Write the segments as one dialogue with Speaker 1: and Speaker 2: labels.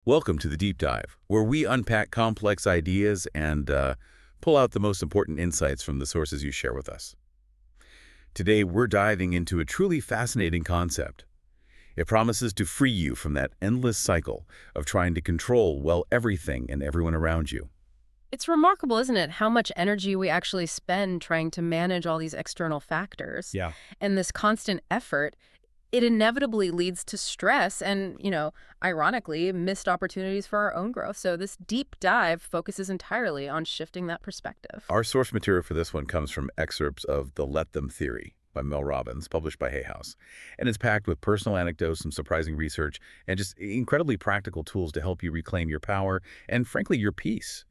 Speaker 1: Welcome to the Deep Dive, where we unpack complex ideas and pull out the most important insights from the sources you share with us. Today, we're diving into a truly fascinating concept. It promises to free you from that endless cycle of trying to control, well, everything and everyone around you.
Speaker 2: It's remarkable, isn't it, how much energy we actually spend trying to manage all these external factors.
Speaker 1: Yeah.
Speaker 2: And this constant effort, it inevitably leads to stress and, ironically, missed opportunities for our own growth. So this deep dive focuses entirely on shifting that perspective.
Speaker 1: Our source material for this one comes from excerpts of The Let Them Theory by Mel Robbins, published by Hay House. And it's packed with personal anecdotes, some surprising research, and just incredibly practical tools to help you reclaim your power and, frankly, your peace.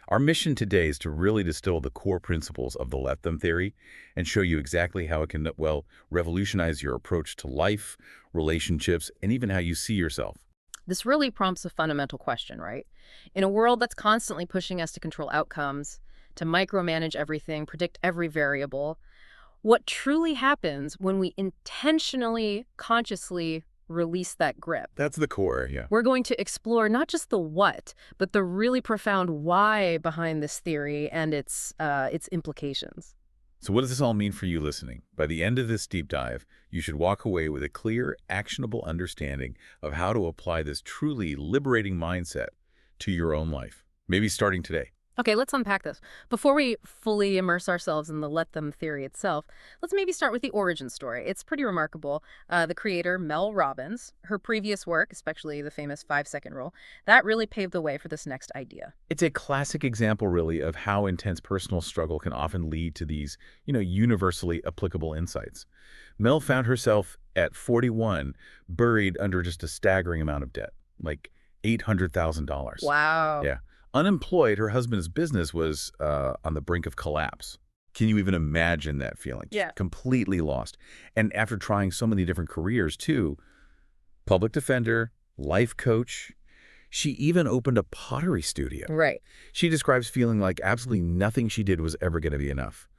Speaker 1: Our mission today is to really distill the core principles of the Let Them Theory and show you exactly how it can, well, revolutionize your approach to life, relationships, and even how you see yourself.
Speaker 2: This really prompts a fundamental question, right? In a world that's constantly pushing us to control outcomes, to micromanage everything, predict every variable, what truly happens when we intentionally, consciously release that grip?
Speaker 1: That's the core, yeah.
Speaker 2: We're going to explore not just the what, but the really profound why behind this theory and its implications.
Speaker 1: So what does this all mean for you listening? By the end of this deep dive, you should walk away with a clear, actionable understanding of how to apply this truly liberating mindset to your own life, maybe starting today.
Speaker 2: Okay, let's unpack this. Before we fully immerse ourselves in the let them theory itself, let's maybe start with the origin story. It's pretty remarkable. The creator, Mel Robbins, her previous work, especially the famous 5-second rule, that really paved the way for this next idea.
Speaker 1: It's a classic example, really, of how intense personal struggle can often lead to these, universally applicable insights. Mel found herself at 41 buried under just a staggering amount of debt, like $800,000.
Speaker 2: Wow.
Speaker 1: Yeah. Unemployed, her husband's business was on the brink of collapse. Can you even imagine that feeling?
Speaker 2: Yeah.
Speaker 1: Completely lost. And after trying so many different careers, too, public defender, life coach, she even opened a pottery studio.
Speaker 2: Right.
Speaker 1: She describes feeling like absolutely nothing she did was ever going to be enough.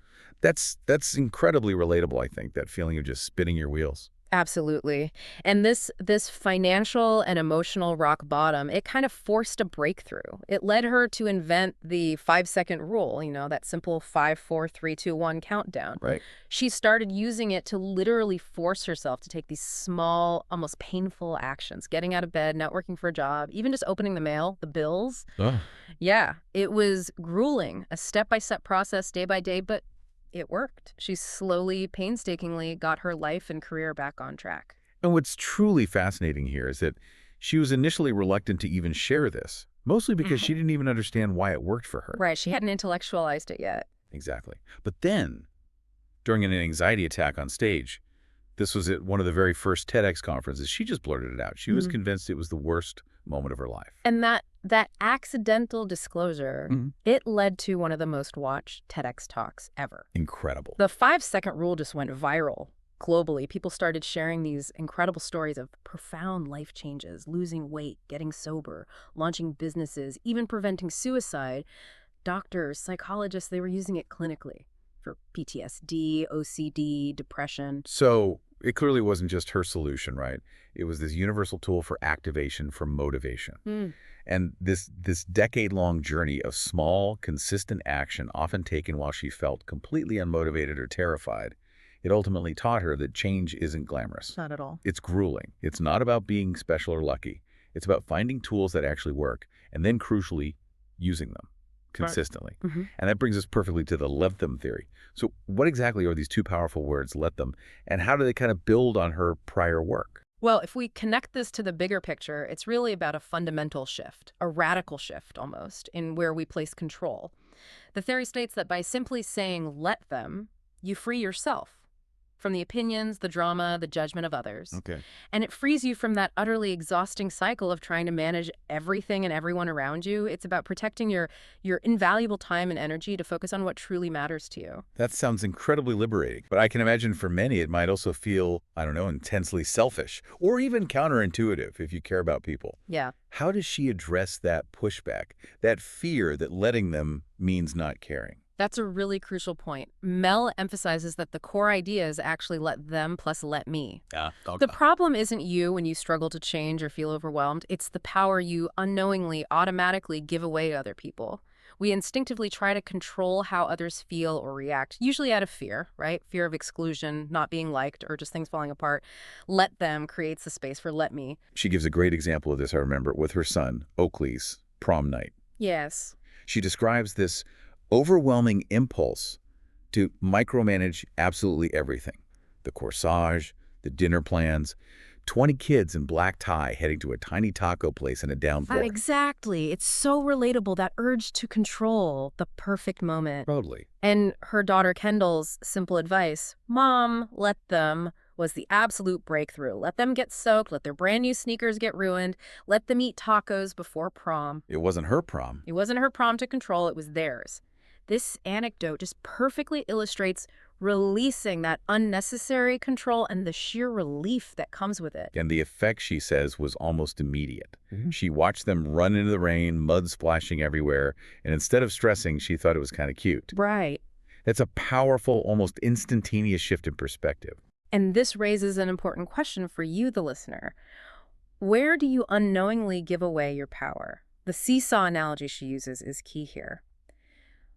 Speaker 1: That's incredibly relatable, I think, that feeling of just spinning your wheels.
Speaker 2: Absolutely. And this financial and emotional rock bottom, it kind of forced a breakthrough. It led her to invent the 5-second rule, that simple 5, 4, 3, 2, 1 countdown.
Speaker 1: Right.
Speaker 2: She started using it to literally force herself to take these small, almost painful actions, getting out of bed, not working for a job, even just opening the mail, the bills.
Speaker 1: Oh.
Speaker 2: Yeah, it was grueling, a step-by-step process, day by day, but it worked. She slowly, painstakingly got her life and career back on track.
Speaker 1: And what's truly fascinating here is that she was initially reluctant to even share this, mostly because she didn't even understand why it worked for her.
Speaker 2: Right, she hadn't intellectualized it yet.
Speaker 1: Exactly. But then, during an anxiety attack on stage, this was at one of the very first TEDx conferences, she just blurted it out. She was convinced it was the worst moment of her life.
Speaker 2: And that accidental disclosure, it led to one of the most watched TEDx talks ever.
Speaker 1: Incredible.
Speaker 2: The 5-second rule just went viral globally. People started sharing these incredible stories of profound life changes, losing weight, getting sober, launching businesses, even preventing suicide. Doctors, psychologists, they were using it clinically for PTSD, OCD, depression.
Speaker 1: So it clearly wasn't just her solution, right? It was this universal tool for activation, for motivation. And this decade-long journey of small, consistent action, often taken while she felt completely unmotivated or terrified, it ultimately taught her that change isn't glamorous.
Speaker 2: Not at all.
Speaker 1: It's grueling. It's not about being special or lucky. It's about finding tools that actually work and then, crucially, using them consistently. And that brings us perfectly to the let them theory. So what exactly are these two powerful words, let them, and how do they kind of build on her prior work?
Speaker 2: Well, if we connect this to the bigger picture, it's really about a fundamental shift, a radical shift almost, in where we place control. The theory states that by simply saying let them, you free yourself from the opinions, the drama, the judgment of others.
Speaker 1: Okay.
Speaker 2: And it frees you from that utterly exhausting cycle of trying to manage everything and everyone around you. It's about protecting your invaluable time and energy to focus on what truly matters to you.
Speaker 1: That sounds incredibly liberating, but I can imagine for many it might also feel, I don't know, intensely selfish or even counterintuitive if you care about people.
Speaker 2: Yeah.
Speaker 1: How does she address that pushback, that fear that letting them means not caring?
Speaker 2: That's a really crucial point. Mel emphasizes that the core idea is actually let them plus let me.
Speaker 1: Yeah.
Speaker 2: The problem isn't you when you struggle to change or feel overwhelmed. It's the power you unknowingly, automatically give away to other people. We instinctively try to control how others feel or react, usually out of fear, right? Fear of exclusion, not being liked, or just things falling apart. Let them creates the space for let me.
Speaker 1: She gives a great example of this, I remember, with her son, Oakley's prom night.
Speaker 2: Yes.
Speaker 1: She describes this overwhelming impulse to micromanage absolutely everything. The corsage, the dinner plans, 20 kids in black tie heading to a tiny taco place in a downpour.
Speaker 2: Exactly. It's so relatable, that urge to control the perfect moment.
Speaker 1: Totally.
Speaker 2: And her daughter Kendall's simple advice, Mom, let them, was the absolute breakthrough. Let them get soaked, let their brand new sneakers get ruined, let them eat tacos before prom.
Speaker 1: It wasn't her prom.
Speaker 2: It wasn't her prom to control, it was theirs. This anecdote just perfectly illustrates releasing that unnecessary control and the sheer relief that comes with it.
Speaker 1: And the effect, she says, was almost immediate. She watched them run into the rain, mud splashing everywhere, and instead of stressing, she thought it was kind of cute.
Speaker 2: Right.
Speaker 1: That's a powerful, almost instantaneous shift in perspective.
Speaker 2: And this raises an important question for you, the listener. Where do you unknowingly give away your power? The seesaw analogy she uses is key here.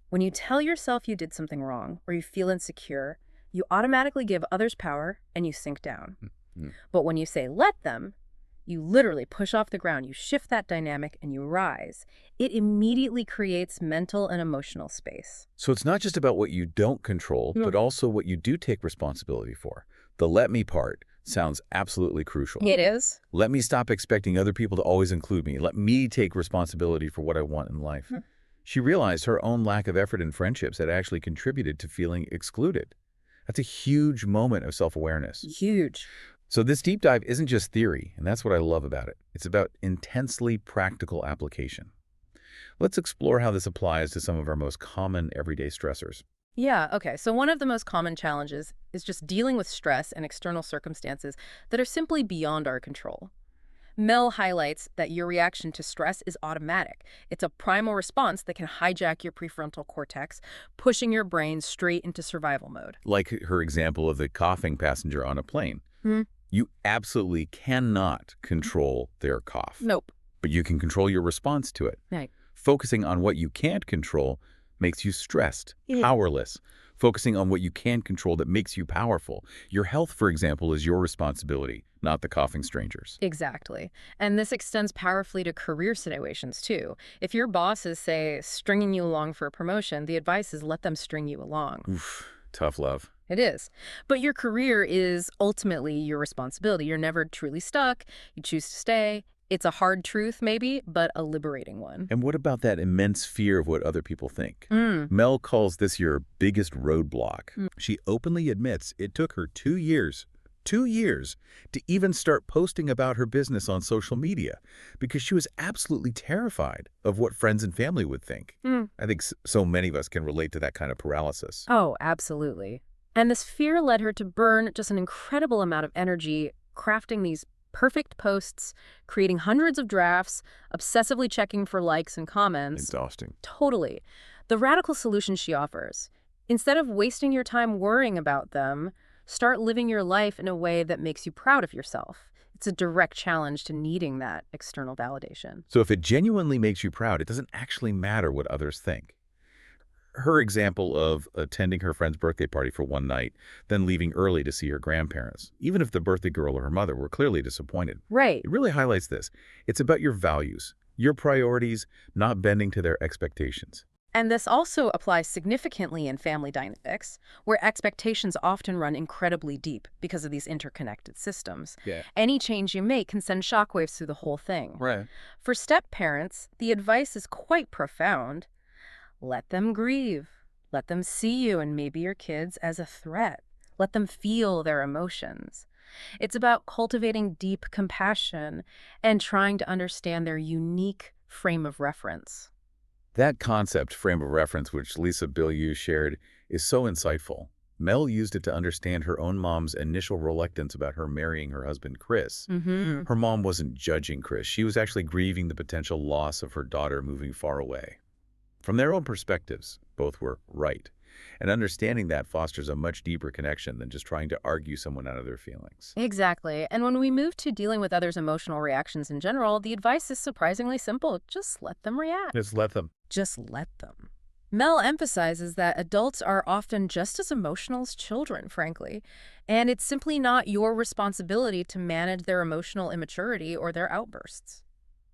Speaker 2: When you tell yourself you did something wrong or you feel insecure, you automatically give others power and you sink down. But when you say let them, you literally push off the ground, you shift that dynamic and you rise. It immediately creates mental and emotional space.
Speaker 1: So it's not just about what you don't control, but also what you do take responsibility for. The let me part sounds absolutely crucial.
Speaker 2: It is.
Speaker 1: Let me stop expecting other people to always include me. Let me take responsibility for what I want in life. She realized her own lack of effort in friendships had actually contributed to feeling excluded. That's a huge moment of self-awareness.
Speaker 2: Huge.
Speaker 1: So this deep dive isn't just theory, and that's what I love about it. It's about intensely practical application. Let's explore how this applies to some of our most common everyday stressors.
Speaker 2: Yeah, okay. So one of the most common challenges is just dealing with stress and external circumstances that are simply beyond our control. Mel highlights that your reaction to stress is automatic. It's a primal response that can hijack your prefrontal cortex, pushing your brain straight into survival mode.
Speaker 1: Like her example of the coughing passenger on a plane. You absolutely cannot control their cough.
Speaker 2: Nope.
Speaker 1: But you can control your response to it.
Speaker 2: Right.
Speaker 1: Focusing on what you can't control makes you stressed, powerless. Focusing on what you can control that makes you powerful. Your health, for example, is your responsibility, not the coughing strangers.
Speaker 2: Exactly. And this extends powerfully to career situations, too. If your boss is, say, stringing you along for a promotion, the advice is let them string you along.
Speaker 1: Oof, tough love.
Speaker 2: It is. But your career is ultimately your responsibility. You're never truly stuck. You choose to stay. It's a hard truth, maybe, but a liberating one.
Speaker 1: And what about that immense fear of what other people think? Mel calls this your biggest roadblock. She openly admits it took her 2 years to even start posting about her business on social media because she was absolutely terrified of what friends and family would think. I think so many of us can relate to that kind of paralysis.
Speaker 2: Oh, absolutely. And this fear led her to burn just an incredible amount of energy crafting these perfect posts, creating hundreds of drafts, obsessively checking for likes and comments.
Speaker 1: Exhausting.
Speaker 2: Totally. The radical solution she offers, instead of wasting your time worrying about them, start living your life in a way that makes you proud of yourself. It's a direct challenge to needing that external validation.
Speaker 1: So if it genuinely makes you proud, it doesn't actually matter what others think. Her example of attending her friend's birthday party for one night, then leaving early to see her grandparents, even if the birthday girl or her mother were clearly disappointed.
Speaker 2: Right.
Speaker 1: It really highlights this. It's about your values, your priorities, not bending to their expectations.
Speaker 2: And this also applies significantly in family dynamics, where expectations often run incredibly deep because of these interconnected systems.
Speaker 1: Yeah.
Speaker 2: Any change you make can send shockwaves through the whole thing.
Speaker 1: Right.
Speaker 2: For step-parents, the advice is quite profound. Let them grieve. Let them see you and maybe your kids as a threat. Let them feel their emotions. It's about cultivating deep compassion and trying to understand their unique frame of reference.
Speaker 1: That concept, frame of reference, which Lisa Bilyeu shared, is so insightful. Mel used it to understand her own mom's initial reluctance about her marrying her husband, Chris. Her mom wasn't judging Chris. She was actually grieving the potential loss of her daughter moving far away. From their own perspectives, Both were right. And understanding that fosters a much deeper connection than just trying to argue someone out of their feelings.
Speaker 2: Exactly. And when we move to dealing with others' emotional reactions in general, the advice is surprisingly simple. Just let them react.
Speaker 1: Just let them.
Speaker 2: Just let them. Mel emphasizes that adults are often just as emotional as children, frankly, and it's simply not your responsibility to manage their emotional immaturity or their outbursts.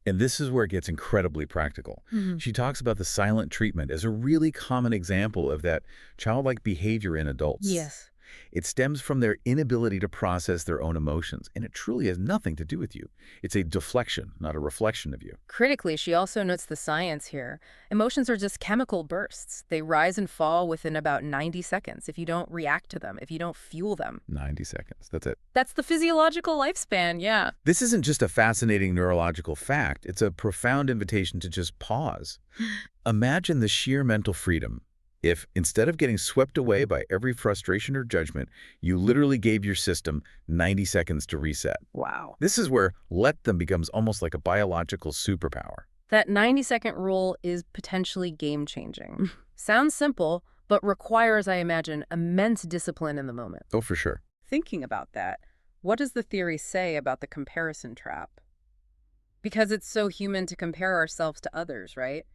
Speaker 1: And this is where it gets incredibly practical.
Speaker 2: Mhm.
Speaker 1: She talks about the silent treatment as a really common example of that childlike behavior in adults.
Speaker 2: Yes.
Speaker 1: It stems from their inability to process their own emotions, and it truly has nothing to do with you. It's a deflection, not a reflection of you.
Speaker 2: Critically, she also notes the science here. Emotions are just chemical bursts. They rise and fall within about 90 seconds if you don't react to them, if you don't fuel them.
Speaker 1: 90 seconds. That's it.
Speaker 2: That's the physiological lifespan, yeah.
Speaker 1: This isn't just a fascinating neurological fact. It's a profound invitation to just pause. Imagine the sheer mental freedom if, instead of getting swept away by every frustration or judgment, you literally gave your system 90 seconds to reset.
Speaker 2: Wow.
Speaker 1: This is where let them becomes almost like a biological superpower.
Speaker 2: That 90-second rule is potentially game-changing. Sounds simple, but requires, I imagine, immense discipline in the moment.
Speaker 1: Oh, for sure.
Speaker 2: Thinking about that, what does the theory say about the comparison trap? Because it's so human to compare ourselves to others, right?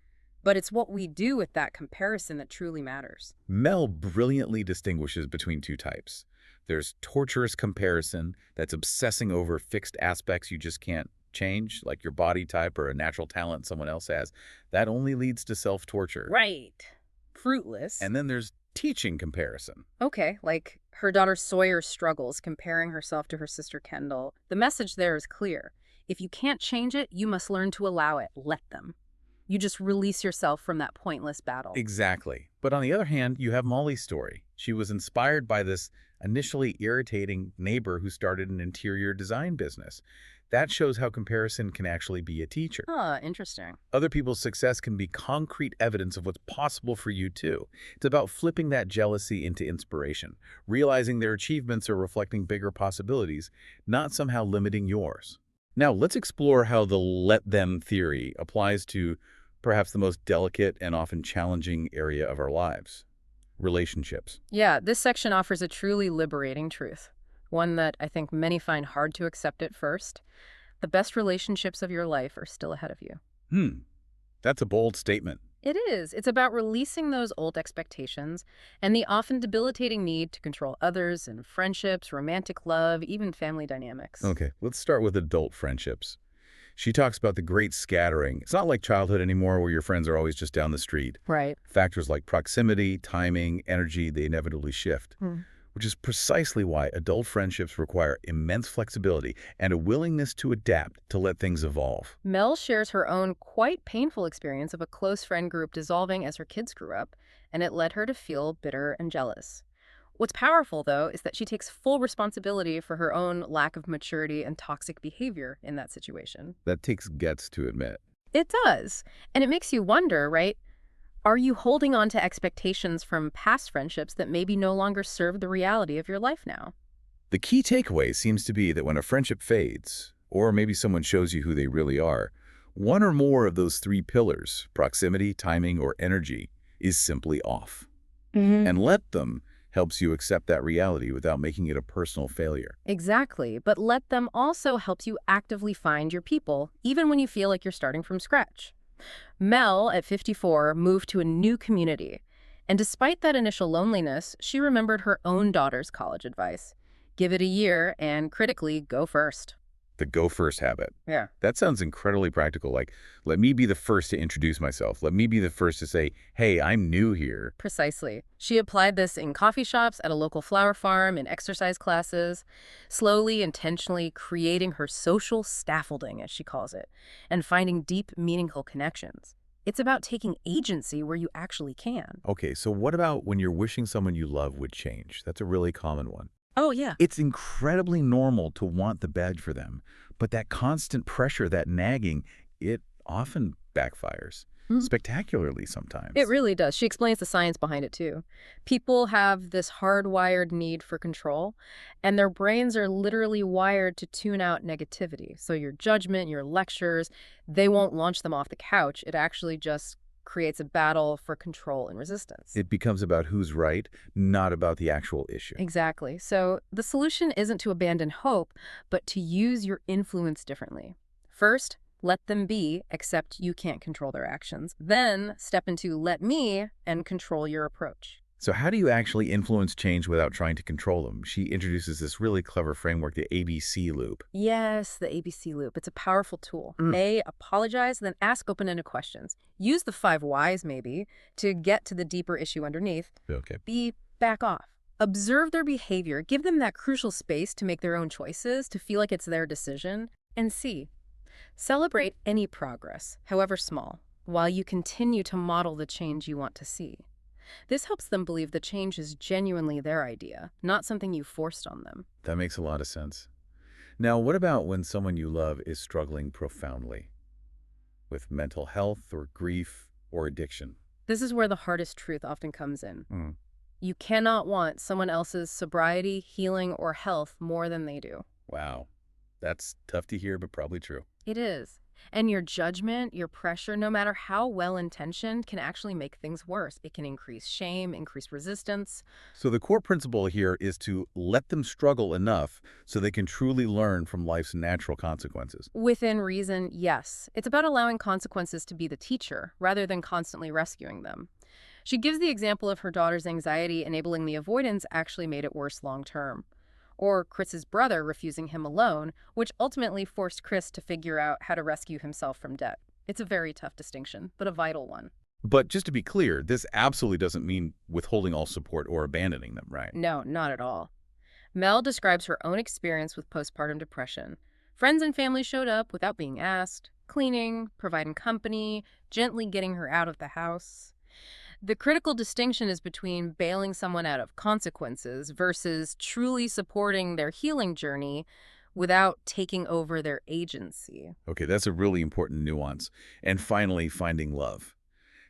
Speaker 2: But it's what we do with that comparison that truly matters.
Speaker 1: Mel brilliantly distinguishes between two types. There's torturous comparison that's obsessing over fixed aspects you just can't change, like your body type or a natural talent someone else has. That only leads to self-torture.
Speaker 2: Right. Fruitless.
Speaker 1: And then there's teaching comparison.
Speaker 2: Okay, like her daughter Sawyer struggles comparing herself to her sister Kendall. The message there is clear. If you can't change it, you must learn to allow it. Let them. You just release yourself from that pointless battle.
Speaker 1: Exactly. But on the other hand, you have Molly's story. She was inspired by this initially irritating neighbor who started an interior design business. That shows how comparison can actually be a teacher.
Speaker 2: Huh, interesting.
Speaker 1: Other people's success can be concrete evidence of what's possible for you too. It's about flipping that jealousy into inspiration, realizing their achievements are reflecting bigger possibilities, not somehow limiting yours. Now, let's explore how the let them theory applies to perhaps the most delicate and often challenging area of our lives, relationships.
Speaker 2: Yeah, this section offers a truly liberating truth, one that I think many find hard to accept at first. The best relationships of your life are still ahead of you.
Speaker 1: That's a bold statement.
Speaker 2: It is. It's about releasing those old expectations and the often debilitating need to control others in friendships, romantic love, even family dynamics.
Speaker 1: Okay, let's start with adult friendships. She talks about the great scattering. It's not like childhood anymore where your friends are always just down the street.
Speaker 2: Right.
Speaker 1: Factors like proximity, timing, energy, they inevitably shift, which is precisely why adult friendships require immense flexibility and a willingness to adapt to let things evolve.
Speaker 2: Mel shares her own quite painful experience of a close friend group dissolving as her kids grew up, and it led her to feel bitter and jealous. What's powerful, though, is that she takes full responsibility for her own lack of maturity and toxic behavior in that situation.
Speaker 1: That takes guts to admit.
Speaker 2: It does. And it makes you wonder, right? Are you holding on to expectations from past friendships that maybe no longer serve the reality of your life now?
Speaker 1: The key takeaway seems to be that when a friendship fades, or maybe someone shows you who they really are, one or more of those three pillars, proximity, timing, or energy, is simply off. And let them helps you accept that reality without making it a personal failure.
Speaker 2: Exactly, but let them also helps you actively find your people, even when you feel like you're starting from scratch. Mel, at 54, moved to a new community, and despite that initial loneliness, she remembered her own daughter's college advice. Give it a year and, critically, go first.
Speaker 1: The go first habit.
Speaker 2: Yeah.
Speaker 1: That sounds incredibly practical. Like, let me be the first to introduce myself. Let me be the first to say, hey, I'm new here.
Speaker 2: Precisely. She applied this in coffee shops, at a local flower farm, in exercise classes, slowly, intentionally creating her social scaffolding, as she calls it, and finding deep, meaningful connections. It's about taking agency where you actually can.
Speaker 1: Okay, so what about when you're wishing someone you love would change? That's a really common one.
Speaker 2: Oh, yeah.
Speaker 1: It's incredibly normal to want the bad for them, but that constant pressure, that nagging, it often backfires, spectacularly sometimes.
Speaker 2: It really does. She explains the science behind it, too. People have this hardwired need for control, and their brains are literally wired to tune out negativity. So your judgment, your lectures, they won't launch them off the couch. It actually just creates a battle for control and resistance.
Speaker 1: It becomes about who's right, not about the actual issue.
Speaker 2: Exactly. So the solution isn't to abandon hope, but to use your influence differently. First, let them be, except you can't control their actions. Then step into let me and control your approach.
Speaker 1: So how do you actually influence change without trying to control them? She introduces this really clever framework, the ABC loop.
Speaker 2: Yes, the ABC loop. It's a powerful tool. A, apologize, then ask open-ended questions. Use the 5 whys, maybe, to get to the deeper issue underneath.
Speaker 1: Okay.
Speaker 2: B, back off. Observe their behavior. Give them that crucial space to make their own choices, to feel like it's their decision. And C, celebrate any progress, however small, while you continue to model the change you want to see. This helps them believe the change is genuinely their idea, not something you forced on them.
Speaker 1: That makes a lot of sense. Now, what about when someone you love is struggling profoundly with mental health or grief or addiction?
Speaker 2: This is where the hardest truth often comes in.
Speaker 1: Mm.
Speaker 2: You cannot want someone else's sobriety, healing, or health more than they do.
Speaker 1: Wow. That's tough to hear, but probably true.
Speaker 2: It is. And your judgment, your pressure, no matter how well-intentioned, can actually make things worse. It can increase shame, increase resistance.
Speaker 1: So the core principle here is to let them struggle enough so they can truly learn from life's natural consequences.
Speaker 2: Within reason, yes. It's about allowing consequences to be the teacher, rather than constantly rescuing them. She gives the example of her daughter's anxiety enabling the avoidance actually made it worse long-term. Or Chris's brother refusing him a loan, which ultimately forced Chris to figure out how to rescue himself from debt. It's a very tough distinction, but a vital one.
Speaker 1: But just to be clear, this absolutely doesn't mean withholding all support or abandoning them, right?
Speaker 2: No, not at all. Mel describes her own experience with postpartum depression. Friends and family showed up without being asked, cleaning, providing company, gently getting her out of the house. The critical distinction is between bailing someone out of consequences versus truly supporting their healing journey without taking over their agency.
Speaker 1: Okay, that's a really important nuance. And finally, finding love.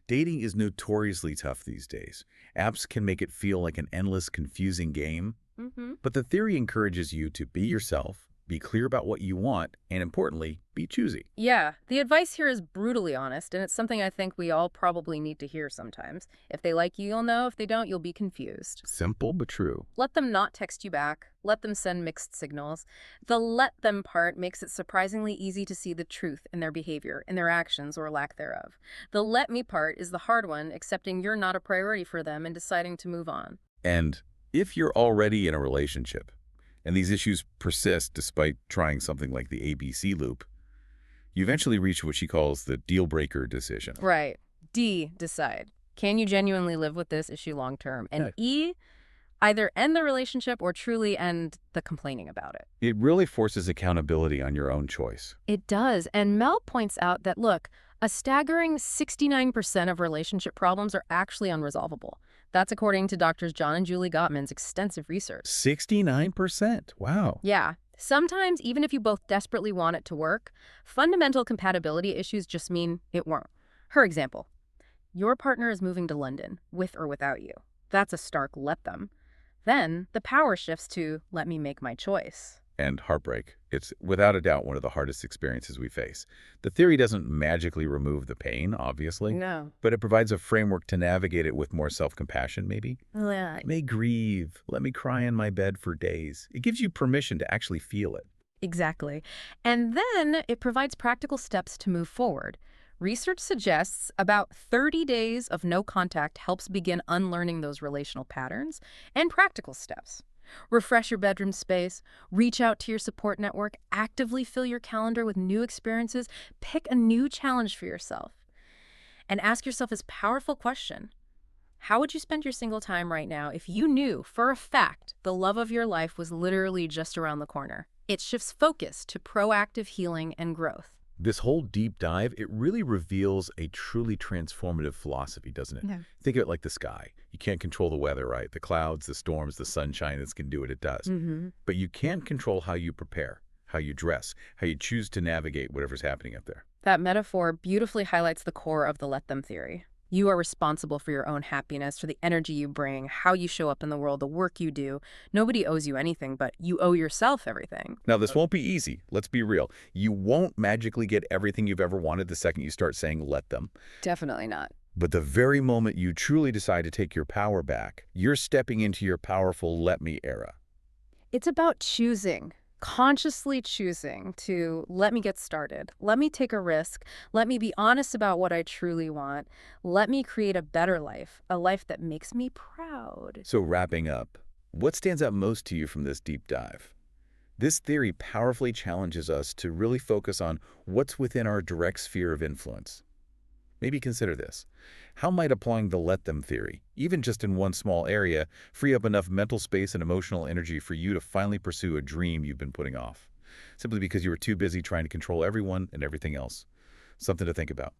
Speaker 1: Dating is notoriously tough these days. Apps can make it feel like an endless, confusing game. But the theory encourages you to be yourself, be clear about what you want, and importantly, be choosy.
Speaker 2: Yeah, the advice here is brutally honest, and it's something I think we all probably need to hear sometimes. If they like you, you'll know. If they don't, you'll be confused.
Speaker 1: Simple but true.
Speaker 2: Let them not text you back. Let them send mixed signals. The let them part makes it surprisingly easy to see the truth in their behavior, in their actions, or lack thereof. The let me part is the hard one, accepting you're not a priority for them and deciding to move on.
Speaker 1: And if you're already in a relationship, and these issues persist despite trying something like the ABC loop, you eventually reach what she calls the deal-breaker decision.
Speaker 2: Right. D, decide. Can you genuinely live with this issue long term? And E, either end the relationship or truly end the complaining about it.
Speaker 1: It really forces accountability on your own choice.
Speaker 2: It does. And Mel points out that, look, a staggering 69% of relationship problems are actually unresolvable. That's according to Drs. John and Julie Gottman's extensive research.
Speaker 1: 69%. Wow.
Speaker 2: Yeah. Sometimes, even if you both desperately want it to work, fundamental compatibility issues just mean it won't. Her example, your partner is moving to London, with or without you. That's a stark let them. Then the power shifts to let me make my choice.
Speaker 1: And heartbreak. It's without a doubt one of the hardest experiences we face. The theory doesn't magically remove the pain, obviously,
Speaker 2: No.
Speaker 1: but it provides a framework to navigate it with more self-compassion, maybe.
Speaker 2: Yeah.
Speaker 1: Let me grieve. Let me cry in my bed for days. It gives you permission to actually feel it.
Speaker 2: Exactly. And then it provides practical steps to move forward. Research suggests about 30 days of no contact helps begin unlearning those relational patterns, and practical steps. Refresh your bedroom space, reach out to your support network, actively fill your calendar with new experiences, pick a new challenge for yourself. And ask yourself this powerful question. How would you spend your single time right now if you knew for a fact the love of your life was literally just around the corner? It shifts focus to proactive healing and growth.
Speaker 1: This whole deep dive, it really reveals a truly transformative philosophy, doesn't it?
Speaker 2: Yeah.
Speaker 1: Think of it like the sky. You can't control the weather, right? The clouds, the storms, the sunshine, this can do what it does. But you can control how you prepare, how you dress, how you choose to navigate whatever's happening up there.
Speaker 2: That metaphor beautifully highlights the core of the let them theory. You are responsible for your own happiness, for the energy you bring, how you show up in the world, the work you do. Nobody owes you anything, but you owe yourself everything.
Speaker 1: Now, this won't be easy. Let's be real. You won't magically get everything you've ever wanted the second you start saying let them.
Speaker 2: Definitely not.
Speaker 1: But the very moment you truly decide to take your power back, you're stepping into your powerful let me era.
Speaker 2: It's about choosing, consciously choosing to let me get started. Let me take a risk. Let me be honest about what I truly want. Let me create a life that makes me proud.
Speaker 1: So wrapping up, what stands out most to you from this deep dive? This theory powerfully challenges us to really focus on what's within our direct sphere of influence. Maybe consider this. How might applying the let them theory, even just in one small area, free up enough mental space and emotional energy for you to finally pursue a dream you've been putting off, simply because you were too busy trying to control everyone and everything else? Something to think about.